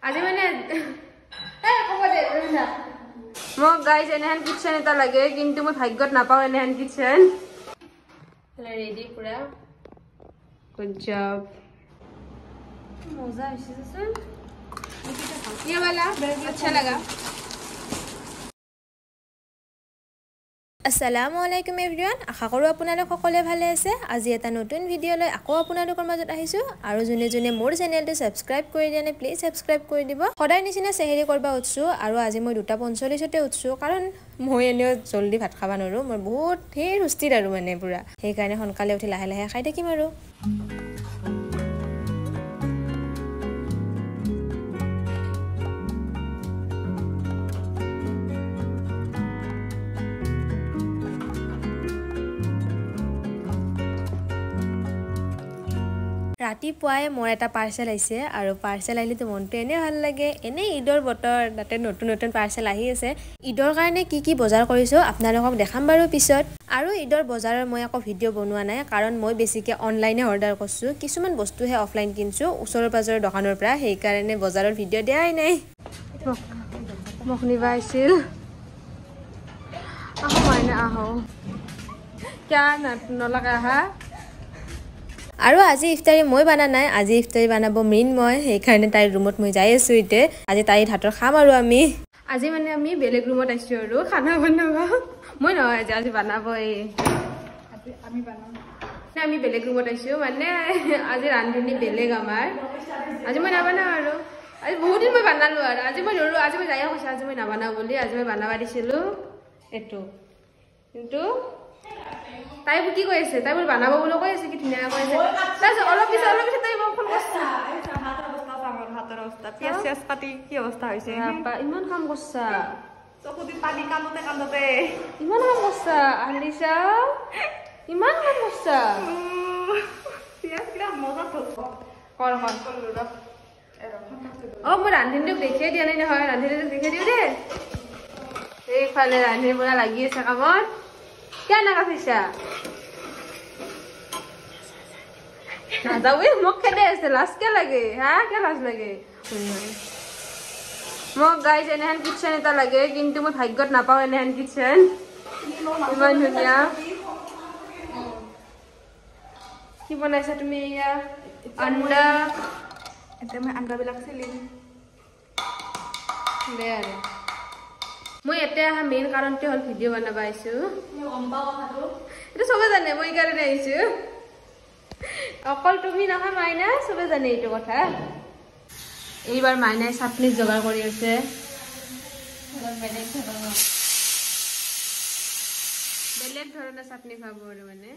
আজি মানে মোক গাইজ এনেহেন কিটচেন এটা লাগে কিন্তু মই ভাগ্যত নাপাওঁ এনেহেন কিটচেন ৰেডি পুৰা গুড জব মজা হৈছে চোন ये वाला अच्छा लगा আসসালামু আলাইকুম এভৰিৱান আশা কৰো আপোনালোক সকলোৱে ভালে আছে আজি এটা নতুন ভিডিও লৈ আকৌ আপোনালোকৰ মাজত আহিছো আৰু জুনে জুনে মোৰ চেনেলটো সাবস্ক্ৰাইব কৰি দিনে প্লিজ সাবস্ক্ৰাইব কৰি দিব সদায় নিচিনা সেহেৰি কৰবা উৎসু আৰু আজি মই 2:45 তে উৎসু কাৰণ মই এনেও জলদি ভাত খাবা নৰো মই বহুত ঢেৰ হুস্তিৰ আৰু মানে পুৰা সেই কাৰণে সোনকালে উঠি লাহে লাহে খাই থাকিম আৰু ৰাতিপুৱাই মোৰ এটা পাৰ্সেল আহিছে আৰু পাৰ্সেল আহিলে মনটো এনে ভাল লাগে এনে ঈদৰ বতৰ তাতে নতুন নতুন পাৰ্সেল আহি আছে ঈদৰ কাৰণে কি বজাৰ কৰিছো আপোনালোকক দেখাম বাৰু পিছত আৰু ঈদৰ বজাৰৰ মই আকৌ ভিডিও বনোৱা নাই কাৰণ মই বেছিকে অনলাইনে অৰ্ডাৰ কৰিছো কিছুমান বস্তুহে অফলাইন কিনছো ওচৰৰ পাজৰৰ দোকানৰ পৰা সেই কাৰণে বজাৰৰ ভিডিও দিয়াই নাই মোক নিবাইছিল আহো মাইনা আহো क्या নলগা হা আৰু আজি ইফতাৰি মই বানা নাই আজি ইফতাৰি বানাব মিন মই সেই কাৰণে তাই ৰুমত মই যাই আছো ইতে আজি তাই হাতৰ খাম আৰু আমি আজি মানে আমি বেলেগ ৰুমত আইছো আৰু খানা বনাব মই নহয় আজি বানাব এই আমি বানাম না আমি বেলেগ ৰুমত আইছো মানে আজি ৰান্ধনি বেলেগ আমাৰ আজি মই নাবানাও আৰু আজি বহুত দিন মই বানালো আৰু আজি মই নৰো আজি মই যাই কৈছো আজি মই নাবানাও বুলি আজি মই বানাবা দিছিলো এটো কিন্তু তাই কি কৈ আছে তাই বল বানাব বুলি কৈ আছে কি ধুনিয়া কৈ আছে তাই অলপ পিছে তাই মোক ফোন কৰিছে হাতৰ অৱস্থা পিয়াস পাতি কি অৱস্থা হৈছে ইমান কাম কৰছা চকুদি পানী কান্দতে ইমান কাম কৰছা আলিশা ইমান কাম কৰছা পিয়াস কিলা মজা কৰ মই ৰান্ধিনটোক দেখিয়ে দিয়া নাই নহয় ৰান্ধিনটোক দেখিয়ে দিওঁ দেই এইফালে ৰান্ধিৰ পৰা লাগি আছে কামত क्या नागा फिसा ना जावे मक खेदे আছে লাজ কে লাগে হ্যাঁ কে লাজ লাগে মোক গাইজ এনেহেন কিটচেন এটা লাগে কিন্তু মই ভাগ্যত নাপাওঁ এনেহেন কিটচেন ইমান ধুনীয়া কি বনাইছা তুমি ইয়া আন্ডা এটা মই আন্ডা বিলাক চেলিম দে আৰু মই এতে আহা মেইন কাৰণটো হল ভিডিও বনাবা আইছো এটা সবে জানে মই কাৰণে আইছো অকল তুমি নহয় মাইনা সবে জানে এইটো কথা এইবাৰ মাইনাই চাটনি জোগাৰ কৰি আছে বেলেগ ধৰণৰ চাটনি খাব আৰু মানে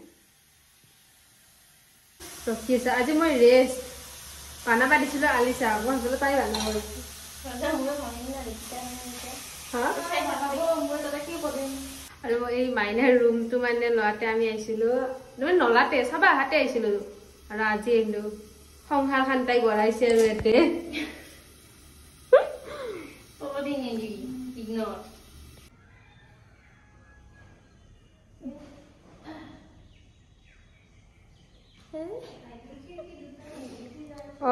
ৰখি আছে আজি মই ৰেষ্ট বানাবা দিছিলো আলিশা মই ভাবিলো তাই বানাব আৰু এই মাইনাৰ ৰুমটো মানে লওঁতে আমি আহিছিলো নলাতে চাবা হাতে আহিছিলো আৰু আজি আহিলো সংসাৰ খান তাই গঢ়াইছে আৰু ইয়াতে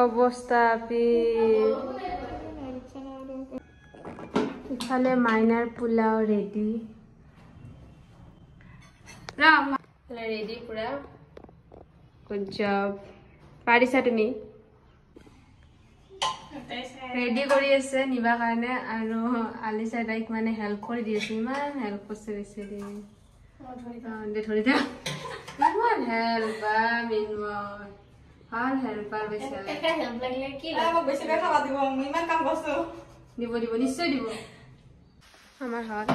অৱস্থা ইফালে মাইনাৰ পোলাও ৰেডি ৰেডি পুৰা গুড জব পাৰিছা তুমি ৰেডি কৰি আছে নিবা কাৰণে আৰু আলিশা তাইক মানে হেল্প কৰি দি আছে ইমান হেল্প কৰিছে বেছি ধৰি দিয়া ইমান হেল্প বা মিনময় ভাল হেল্পাৰ বেছি দিব নিশ্চয় দিব আমাৰ হাত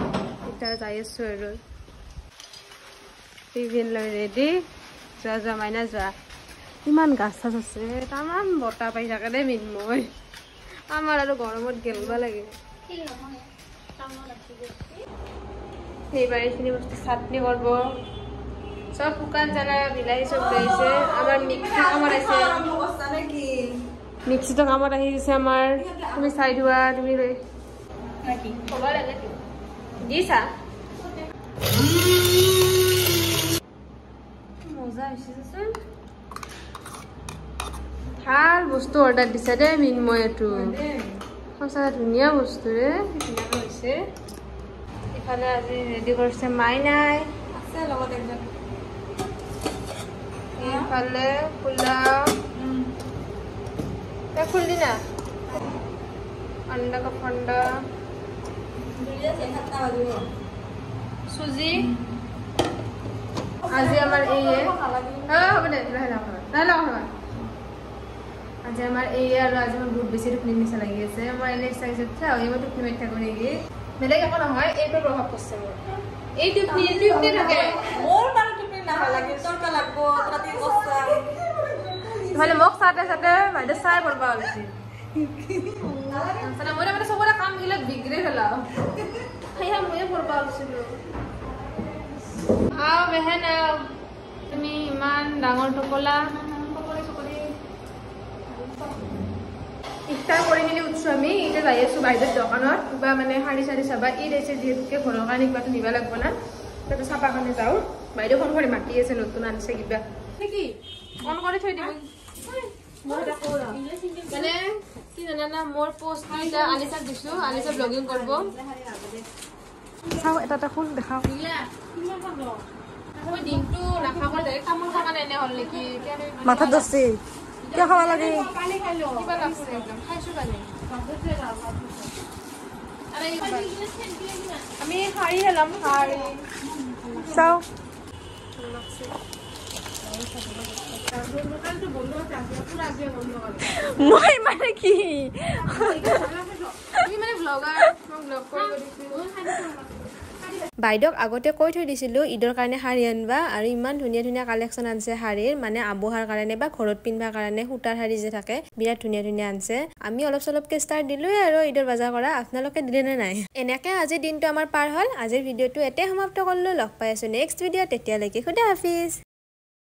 এটা যাই আছো আৰু টিফিন লৈ ৰেডি যোৱা মাইনা যোৱা ইমান গাছ চাছ আছে তামান বতাহ পাই থাকে দে মিনময় আমাৰ আৰু গৰমত গেলবা লাগে সেইবাৰ এইখিনি বস্তু চাটনি কৰিব সব শুকান জ্বালা বিলাহী চব লৈছে আমাৰ মিক্সি কামত আছে মিক্সিটো কামত আহিছে আমাৰ তুমি চাই দিবা তুমি দিছা মজা হৈছে ভাল বস্তু অৰ্ডাৰ দিছে দে মিনময় এইটো সঁচা ধুনীয়া বস্তু ৰে ধুনীয়া হৈছে ইফালে আজি ৰেডি কৰিছে মাইনাই আছে লগত একজন ইফালে পোলাও তে খুললি না अंडा का फंडा सुजी आज हमार ये হবে দে লাহে আজি আমাৰ এই আৰু আজি মই বহুত বেছি টোপনি নিচা লাগি আছে মই এনে চাইছে থাও এই মই টোপনি মাৰি থাকো নেকি বেলেগ একো নহয় এইটো প্ৰভাৱ পৰিছে মোৰ এই টোপনি থাকে মোৰ বাৰু টোপনি না লাগে তোৰ কা লাগবো ৰাতি বস্তা নহলে মোক সাথে সাথে বাইদে চাই পৰবা হৈছে মানে মই মানে সবৰে কাম গিলা বিগৰে গলাও হাইয়া মই পৰবা হৈছিল আও বেহেন তুমি ইমান ডাঙৰ টকলা ইফতাৰ কৰি মিলি উঠছো আমি এতিয়া যাই আছো বাইদেউৰ দোকানত কিবা মানে শাড়ী চাড়ী চাবা ঈদ আছে যিহেতুকে ঘৰৰ কাৰণে কিবাটো নিবা লাগব না তাতে চাপা কাৰণে যাওঁ বাইদেউ ফোন কৰি মাতি আছে নতুন আনিছে কিবা কি অন কৰি থৈ দিব মানে কি জানা না মোৰ পোষ্ট এটা আলিসাক দিছো আলিসা ব্লগিং কৰব চাও এটা খুন দেখাও মই দিনটো নাখাব দে কামৰ কাৰণে এনে হল নেকি মাথা দছে কি খাবা লাগে পানি খাইলো কিবা লাগছে একদম খাইছো পানি আরে আমি খাই হলাম খাই চাও মই মানে কি মানে ব্লগাৰ মই ব্লগ কৰিব দিছো বাইদেউক আগতে কৈ থৈ দিছিলোঁ ঈদৰ কাৰণে শাড়ী আনবা আৰু ইমান ধুনীয়া ধুনীয়া কালেকশ্যন আনছে শাড়ীৰ মানে আবহাৰ কাৰণে বা ঘৰত পিন্ধাৰ কাৰণে সূতাৰ শাড়ী যে থাকে বিৰাট ধুনীয়া ধুনীয়া আনছে আমি অলপ চলপকে ষ্টাৰ্ট দিলোৱে আৰু ঈদৰ বজাৰ কৰা আপোনালোকে দিলে নে নাই এনেকৈ আজিৰ দিনটো আমাৰ পাৰ হ'ল আজিৰ ভিডিঅ'টো এতে সমাপ্ত কৰিলোঁ লগ পাই আছোঁ নেক্সট ভিডিঅ' তেতিয়ালৈকে খুদা হাফিজ।